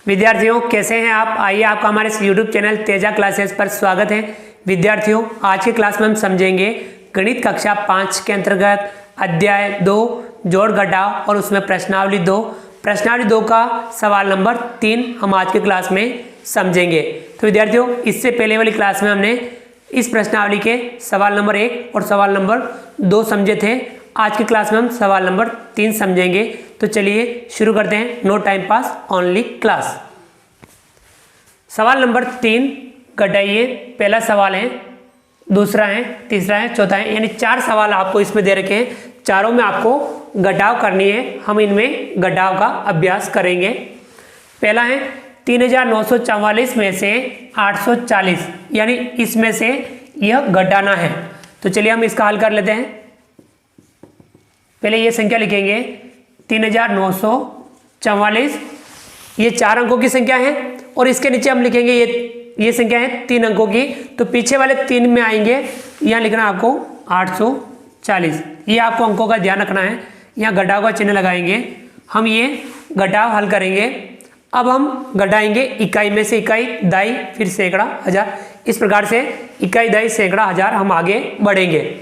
विद्यार्थियों कैसे हैं आप। आइए आपका हमारे इस YouTube चैनल तेजा क्लासेस पर स्वागत है। विद्यार्थियों आज की क्लास में हम समझेंगे गणित कक्षा 5 के अंतर्गत अध्याय 2 जोड़ घटाव और उसमें प्रश्नावली 2 का सवाल नंबर 3 हम आज की क्लास में समझेंगे। तो विद्यार्थियों इससे पहले वाली क्लास में हमने इस प्रश्नावली के सवाल नंबर 1 और सवाल नंबर 2 समझे थे। आज की क्लास में हम सवाल नंबर 3 समझेंगे। तो चलिए शुरू करते हैं। No time pass only class. सवाल नंबर 3 घटाइए। पहला सवाल है, दूसरा है, तीसरा है, चौथा है, यानी 4 सवाल आपको इसमें दे रखे हैं। चारों में आपको घटाव करनी है। हम इनमें घटाव का अभ्यास करेंगे। पहला है 3944 में से 840, यानी इसमें से यह घटाना है। तो चलिए हम इसका हल कर लेते हैं। पहले ये संख्या लिखेंगे 3944, ये 4 अंकों की संख्या है और इसके नीचे हम लिखेंगे ये संख्या है 3 अंकों की। तो पीछे वाले 3 में आएंगे, यहाँ लिखना है आपको 840। ये आपको अंकों का ध्यान रखना है। यहाँ घटाव का चिन्ह लगाएंगे। हम ये घटाव हल करेंगे। अब हम घटाएंगे इकाई में से इकाई, दाई, फिर सैकड़ा, हजार। इस प्रकार से इकाई, दाई, सैकड़ा, हजार हम आगे बढ़ेंगे।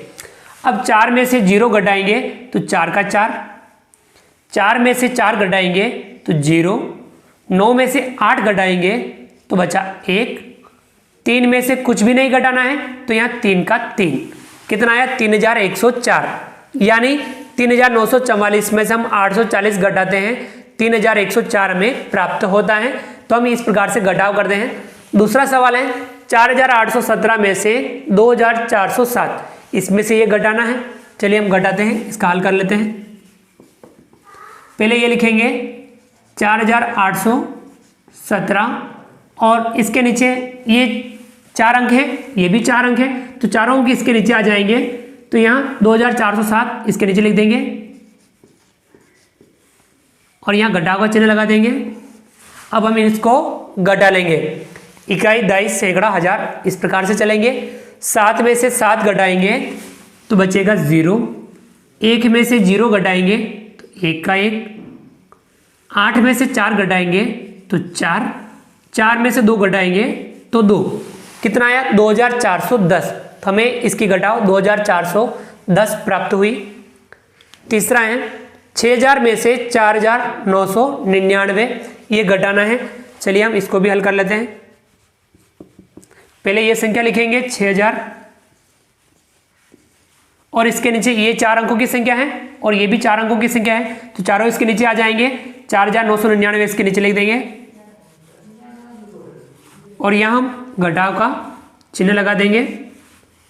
अब 4 में से 0 घटाएंगे तो 4 का 4, 4 में से 4 घटाएंगे तो 0, 9 में से 8 घटाएंगे तो बचा 1, 3 में से कुछ भी नहीं घटाना है तो यहाँ 3 का 3, कितना आया 3104, यानी 3944 में से हम 840 घटाते हैं 3104 में प्राप्त होता है। तो हम इस प्रकार से घटाव करते हैं। दूसरा सवाल है 4817 में से 2407, इसमें से ये घटाना है। चलिए हम घटाते हैं, इसका हल कर लेते हैं। पहले ये लिखेंगे 4817 और इसके नीचे ये 4 अंक है, ये भी 4 अंक है, तो चारों अंक इसके नीचे आ जाएंगे। तो यहाँ 2407 इसके नीचे लिख देंगे और यहाँ घटाव का चिन्ह लगा देंगे। अब हम इसको घटा लेंगे। इकाई, दाई, सैकड़ा, हजार, इस प्रकार से चलेंगे। 7 में से 7 घटाएंगे तो बचेगा 0, 1 में से 0 घटाएंगे तो 1 का 1, 8 में से 4 घटाएंगे तो 4, 4 में से 2 घटाएंगे तो 2, कितना आया 2410। तो हमें इसकी घटाव 2410 प्राप्त हुई। तीसरा है 6000 में से 4999, ये घटाना है। चलिए हम इसको भी हल कर लेते हैं। पहले ये संख्या लिखेंगे 6000 और इसके नीचे ये 4 अंकों की संख्या है और ये भी 4 अंकों की संख्या है, तो चारों इसके नीचे आ जाएंगे। 4999 इसके नीचे लिख देंगे और यहाँ हम घटाव का चिन्ह लगा देंगे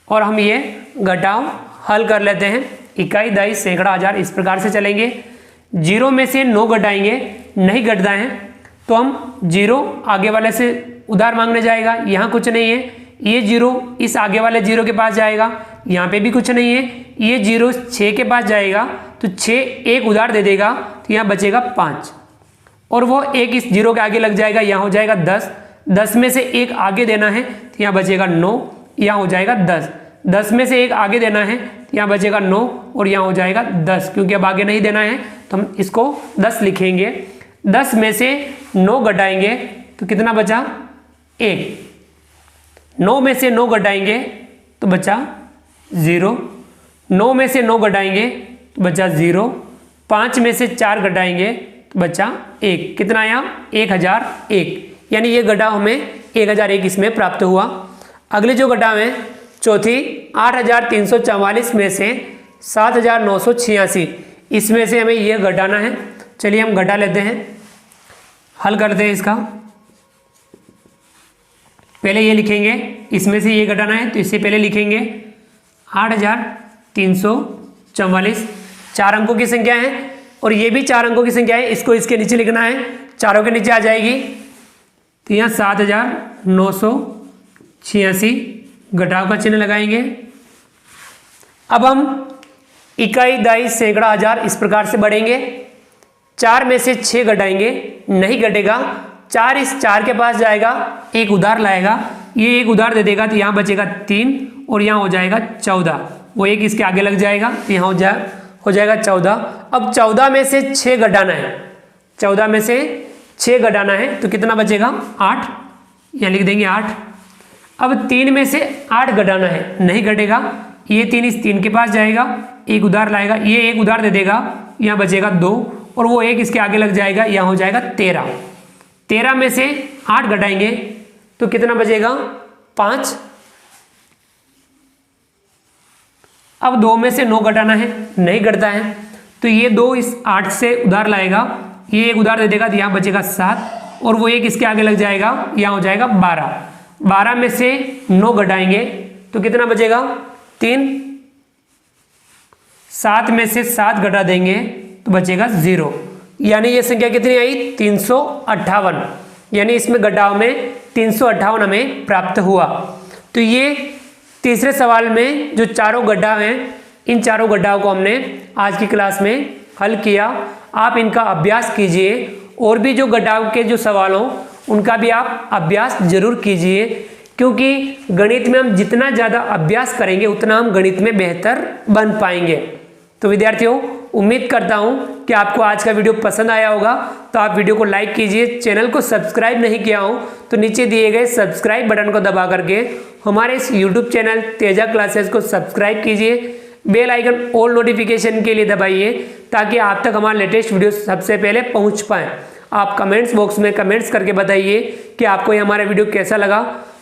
और हम ये घटाव हल कर लेते हैं। इकाई, दाई, सैकड़ा, हजार, इस प्रकार से चलेंगे। 0 में से 9 घटाएंगे, नहीं घटता है तो हम 0 आगे वाले से उधार मांगने जाएगा, यहाँ कुछ नहीं है। ये 0 इस आगे वाले 0 के पास जाएगा, यहाँ पे भी कुछ नहीं है। ये 0 6 के पास जाएगा तो 6 एक उधार दे देगा तो यहाँ बचेगा 5 और वो 1 इस 0 के आगे लग जाएगा, यहाँ हो जाएगा 10। 10 में से 1 आगे देना है तो यहाँ बचेगा 9, यहाँ हो जाएगा 10। 10 में से 1 आगे देना है तो यहाँ बचेगा 9 और यहाँ हो जाएगा 10, क्योंकि अब आगे नहीं देना है तो हम इसको 10 लिखेंगे। 10 में से 9 घटाएंगे तो कितना बचा 1, 9 में से 9 घटाएंगे तो बचा 0, 9 में से 9 घटाएंगे तो बचा 0, 5 में से 4 घटाएंगे तो बचा 1, कितना आया 1001, यानी ये घटाव हमें 1001 इसमें प्राप्त हुआ। अगले जो घटाव है चौथी 8344 में से 7986, इसमें से हमें ये घटाना है। चलिए हम घटा लेते हैं, हल करते हैं इसका। पहले ये लिखेंगे, इसमें से ये घटाना है तो इससे पहले लिखेंगे 8344, 4 अंकों की संख्या है और ये भी 4 अंकों की संख्या है, इसको इसके नीचे लिखना है, चारों के नीचे आ जाएगी। तो यहाँ 7986, घटाव का चिन्ह लगाएंगे। अब हम इकाई, दाई, सैकड़ा, हजार, इस प्रकार से बढ़ेंगे। 4 में से 6 घटाएंगे, नहीं घटेगा। 4 इस 4 के पास जाएगा, 1 उधार लाएगा, ये 1 उधार दे देगा तो यहाँ बचेगा 3 और यहाँ हो जाएगा 14, वो 1 इसके आगे लग जाएगा तो यहाँ हो जाएगा 14। अब 14 में से 6 घटाना है, 14 में से 6 घटाना है तो कितना बचेगा 8, यहाँ लिख देंगे 8। अब 3 में से 8 घटाना है, नहीं घटेगा, ये 3 इस 3 के पास जाएगा, एक उधार लाएगा, ये एक उधार दे देगा, यहाँ बचेगा 2 और वो एक इसके आगे लग जाएगा, यहाँ हो जाएगा 13। 13 में से 8 घटाएंगे तो कितना बचेगा 5। अब 2 में से 9 घटाना है, नहीं घटता है, तो ये 2 इस 8 से उधार लाएगा, ये एक उधार दे देगा तो यहाँ बचेगा 7 और वो एक इसके आगे लग जाएगा, यहाँ हो जाएगा 12। 12 में से 9 घटाएंगे तो कितना बचेगा 3। 7 में से 7 घटा देंगे तो बचेगा 0, यानी ये संख्या कितनी आई 358, यानी इसमें घटाव में 358 हमें प्राप्त हुआ। तो ये तीसरे सवाल में जो चारों घटाव हैं, इन चारों घटाव को हमने आज की क्लास में हल किया। आप इनका अभ्यास कीजिए और भी जो घटाव के जो सवाल हों उनका भी आप अभ्यास जरूर कीजिए, क्योंकि गणित में हम जितना ज़्यादा अभ्यास करेंगे उतना हम गणित में बेहतर बन पाएंगे। तो विद्यार्थियों, उम्मीद करता हूं कि आपको आज का वीडियो पसंद आया होगा, तो आप वीडियो को लाइक कीजिए। चैनल को सब्सक्राइब नहीं किया हो तो नीचे दिए गए सब्सक्राइब बटन को दबा करके हमारे इस यूट्यूब चैनल तेजा क्लासेस को सब्सक्राइब कीजिए। बेल आइकन ऑल नोटिफिकेशन के लिए दबाइए ताकि आप तक हमारा लेटेस्ट वीडियो सबसे पहले पहुंच पाए। आप कमेंट्स बॉक्स में कमेंट्स करके बताइए कि आपको ये हमारा वीडियो कैसा लगा।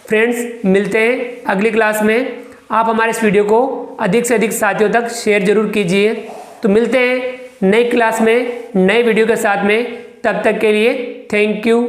फ्रेंड्स, मिलते हैं अगली क्लास में। आप हमारे इस वीडियो को अधिक से अधिक साथियों तक शेयर जरूर कीजिए। तो मिलते हैं नई क्लास में नए वीडियो के साथ में, तब तक के लिए थैंक यू।